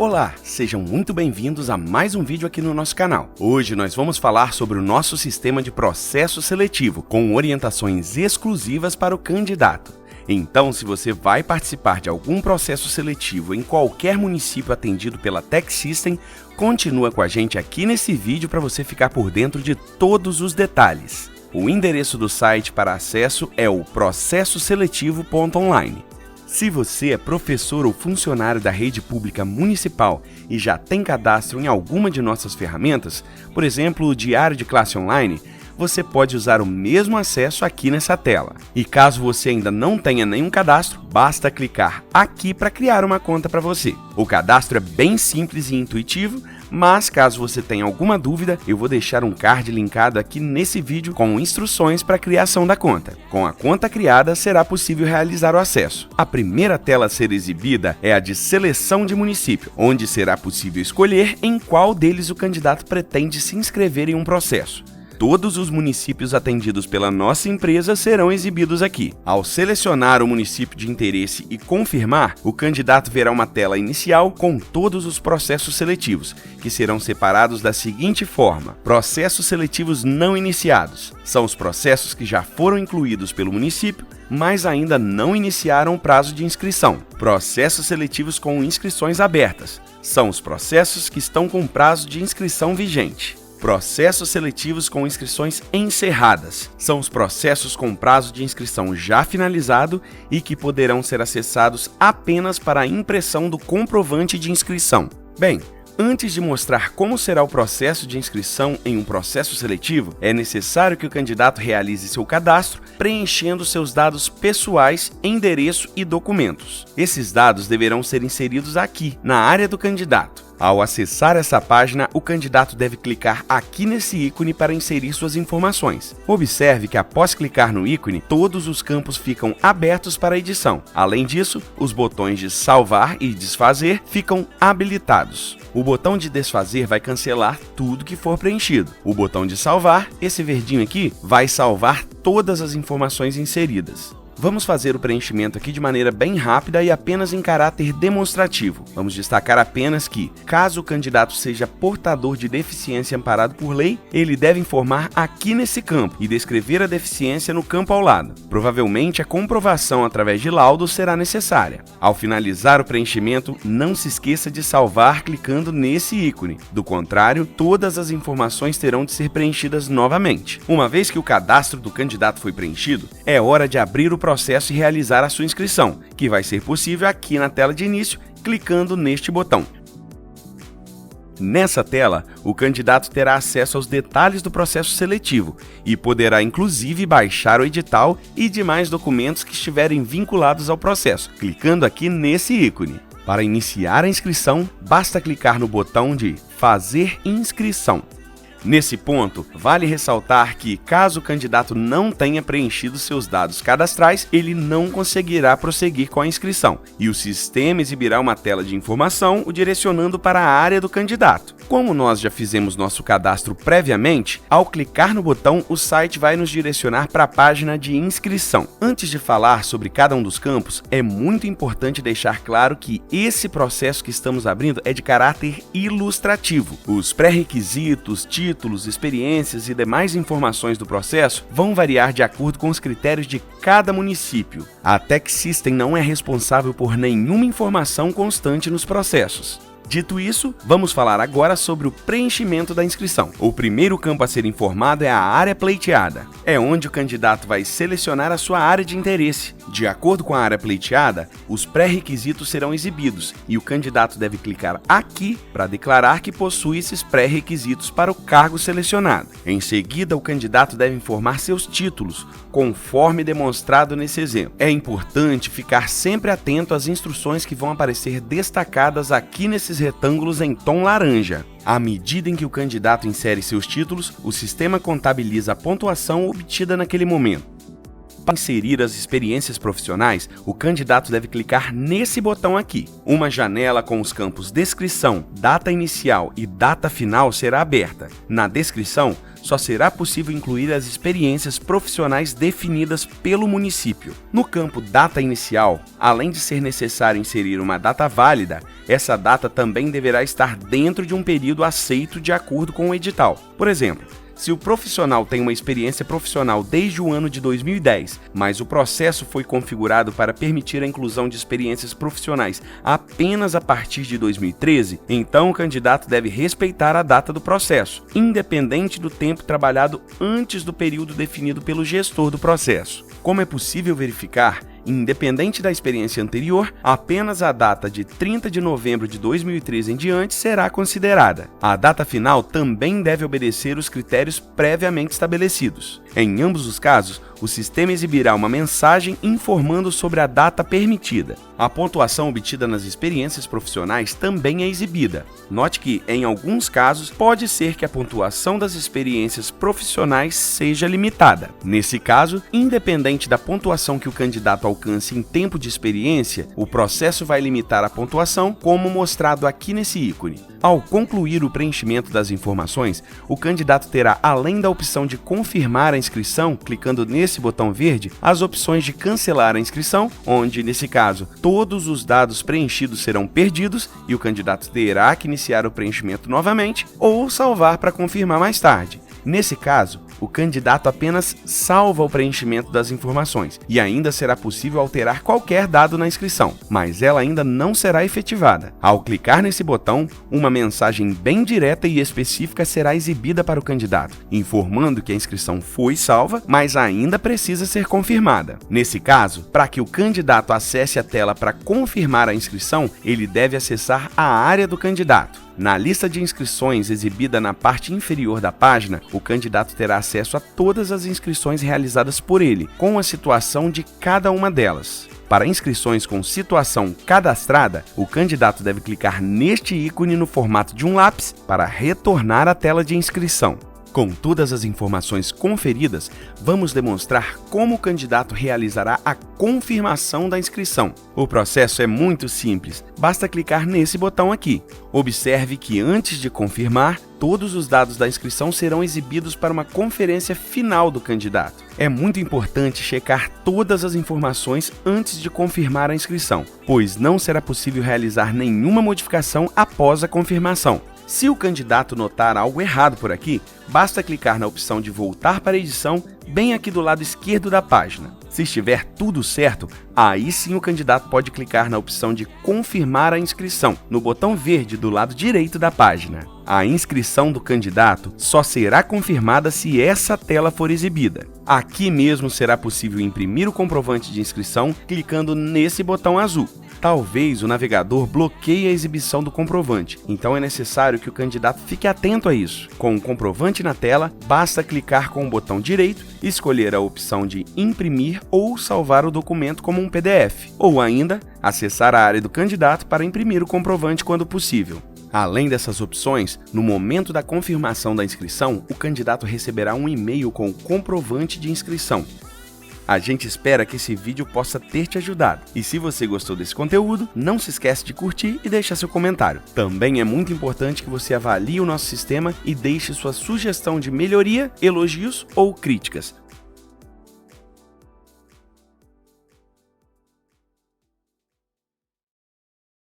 Olá, sejam muito bem-vindos a mais um vídeo aqui no nosso canal. Hoje nós vamos falar sobre o nosso sistema de processo seletivo, com orientações exclusivas para o candidato. Então, se você vai participar de algum processo seletivo em qualquer município atendido pela TechSystem, continua com a gente aqui nesse vídeo para você ficar por dentro de todos os detalhes. O endereço do site para acesso é o processoseletivo.online. Se você é professor ou funcionário da rede pública municipal e já tem cadastro em alguma de nossas ferramentas, por exemplo, o Diário de Classe Online, você pode usar o mesmo acesso aqui nessa tela. E caso você ainda não tenha nenhum cadastro, basta clicar aqui para criar uma conta para você. O cadastro é bem simples e intuitivo, mas caso você tenha alguma dúvida, eu vou deixar um card linkado aqui nesse vídeo com instruções para a criação da conta. Com a conta criada, será possível realizar o acesso. A primeira tela a ser exibida é a de seleção de município, onde será possível escolher em qual deles o candidato pretende se inscrever em um processo. Todos os municípios atendidos pela nossa empresa serão exibidos aqui. Ao selecionar o município de interesse e confirmar, o candidato verá uma tela inicial com todos os processos seletivos, que serão separados da seguinte forma: processos seletivos não iniciados. São os processos que já foram incluídos pelo município, mas ainda não iniciaram o prazo de inscrição. Processos seletivos com inscrições abertas. São os processos que estão com prazo de inscrição vigente. Processos seletivos com inscrições encerradas. São os processos com prazo de inscrição já finalizado e que poderão ser acessados apenas para a impressão do comprovante de inscrição. Bem, antes de mostrar como será o processo de inscrição em um processo seletivo, é necessário que o candidato realize seu cadastro, preenchendo seus dados pessoais, endereço e documentos. Esses dados deverão ser inseridos aqui, na área do candidato. Ao acessar essa página, o candidato deve clicar aqui nesse ícone para inserir suas informações. Observe que após clicar no ícone, todos os campos ficam abertos para edição. Além disso, os botões de salvar e desfazer ficam habilitados. O botão de desfazer vai cancelar tudo que for preenchido. O botão de salvar, esse verdinho aqui, vai salvar todas as informações inseridas. Vamos fazer o preenchimento aqui de maneira bem rápida e apenas em caráter demonstrativo. Vamos destacar apenas que, caso o candidato seja portador de deficiência amparado por lei, ele deve informar aqui nesse campo e descrever a deficiência no campo ao lado. Provavelmente, a comprovação através de laudo será necessária. Ao finalizar o preenchimento, não se esqueça de salvar clicando nesse ícone. Do contrário, todas as informações terão de ser preenchidas novamente. Uma vez que o cadastro do candidato foi preenchido, é hora de abrir o processo e realizar a sua inscrição, que vai ser possível aqui na tela de início, clicando neste botão. Nessa tela, o candidato terá acesso aos detalhes do processo seletivo e poderá inclusive baixar o edital e demais documentos que estiverem vinculados ao processo, clicando aqui nesse ícone. Para iniciar a inscrição, basta clicar no botão de Fazer inscrição. Nesse ponto, vale ressaltar que, caso o candidato não tenha preenchido seus dados cadastrais, ele não conseguirá prosseguir com a inscrição, e o sistema exibirá uma tela de informação o direcionando para a área do candidato. Como nós já fizemos nosso cadastro previamente, ao clicar no botão, o site vai nos direcionar para a página de inscrição. Antes de falar sobre cada um dos campos, é muito importante deixar claro que esse processo que estamos abrindo é de caráter ilustrativo. Os pré-requisitos, títulos, experiências e demais informações do processo vão variar de acordo com os critérios de cada município. A TechSystem não é responsável por nenhuma informação constante nos processos. Dito isso, vamos falar agora sobre o preenchimento da inscrição. O primeiro campo a ser informado é a área pleiteada. É onde o candidato vai selecionar a sua área de interesse. De acordo com a área pleiteada, os pré-requisitos serão exibidos e o candidato deve clicar aqui para declarar que possui esses pré-requisitos para o cargo selecionado. Em seguida, o candidato deve informar seus títulos, conforme demonstrado nesse exemplo. É importante ficar sempre atento às instruções que vão aparecer destacadas aqui nesses retângulos em tom laranja. À medida em que o candidato insere seus títulos, o sistema contabiliza a pontuação obtida naquele momento. Para inserir as experiências profissionais, o candidato deve clicar nesse botão aqui. Uma janela com os campos Descrição, Data Inicial e Data Final será aberta. Na descrição, só será possível incluir as experiências profissionais definidas pelo município. No campo data inicial, além de ser necessário inserir uma data válida, essa data também deverá estar dentro de um período aceito de acordo com o edital. Por exemplo, se o profissional tem uma experiência profissional desde o ano de 2010, mas o processo foi configurado para permitir a inclusão de experiências profissionais apenas a partir de 2013, então o candidato deve respeitar a data do processo, independente do tempo trabalhado antes do período definido pelo gestor do processo. Como é possível verificar, independente da experiência anterior, apenas a data de 30 de novembro de 2013 em diante será considerada. A data final também deve obedecer os critérios previamente estabelecidos. Em ambos os casos, o sistema exibirá uma mensagem informando sobre a data permitida. A pontuação obtida nas experiências profissionais também é exibida. Note que, em alguns casos, pode ser que a pontuação das experiências profissionais seja limitada. Nesse caso, independente da pontuação que o candidato alcance em tempo de experiência, o processo vai limitar a pontuação, como mostrado aqui nesse ícone. Ao concluir o preenchimento das informações, o candidato terá, além da opção de confirmar a inscrição, clicando nesse botão verde, as opções de cancelar a inscrição, onde, nesse caso, todos os dados preenchidos serão perdidos e o candidato terá que iniciar o preenchimento novamente ou salvar para confirmar mais tarde. Nesse caso, o candidato apenas salva o preenchimento das informações e ainda será possível alterar qualquer dado na inscrição, mas ela ainda não será efetivada. Ao clicar nesse botão, uma mensagem bem direta e específica será exibida para o candidato, informando que a inscrição foi salva, mas ainda precisa ser confirmada. Nesse caso, para que o candidato acesse a tela para confirmar a inscrição, ele deve acessar a área do candidato. Na lista de inscrições exibida na parte inferior da página, o candidato terá acesso a todas as inscrições realizadas por ele, com a situação de cada uma delas. Para inscrições com situação cadastrada, o candidato deve clicar neste ícone no formato de um lápis para retornar à tela de inscrição. Com todas as informações conferidas, vamos demonstrar como o candidato realizará a confirmação da inscrição. O processo é muito simples, basta clicar nesse botão aqui. Observe que antes de confirmar, todos os dados da inscrição serão exibidos para uma conferência final do candidato. É muito importante checar todas as informações antes de confirmar a inscrição, pois não será possível realizar nenhuma modificação após a confirmação. Se o candidato notar algo errado por aqui, basta clicar na opção de voltar para a edição bem aqui do lado esquerdo da página. Se estiver tudo certo, aí sim o candidato pode clicar na opção de confirmar a inscrição, no botão verde do lado direito da página. A inscrição do candidato só será confirmada se essa tela for exibida. Aqui mesmo será possível imprimir o comprovante de inscrição clicando nesse botão azul. Talvez o navegador bloqueie a exibição do comprovante, então é necessário que o candidato fique atento a isso. Com o comprovante na tela, basta clicar com o botão direito, escolher a opção de imprimir ou salvar o documento como um PDF, ou ainda, acessar a área do candidato para imprimir o comprovante quando possível. Além dessas opções, no momento da confirmação da inscrição, o candidato receberá um e-mail com o comprovante de inscrição. A gente espera que esse vídeo possa ter te ajudado. E se você gostou desse conteúdo, não se esquece de curtir e deixar seu comentário. Também é muito importante que você avalie o nosso sistema e deixe sua sugestão de melhoria, elogios ou críticas,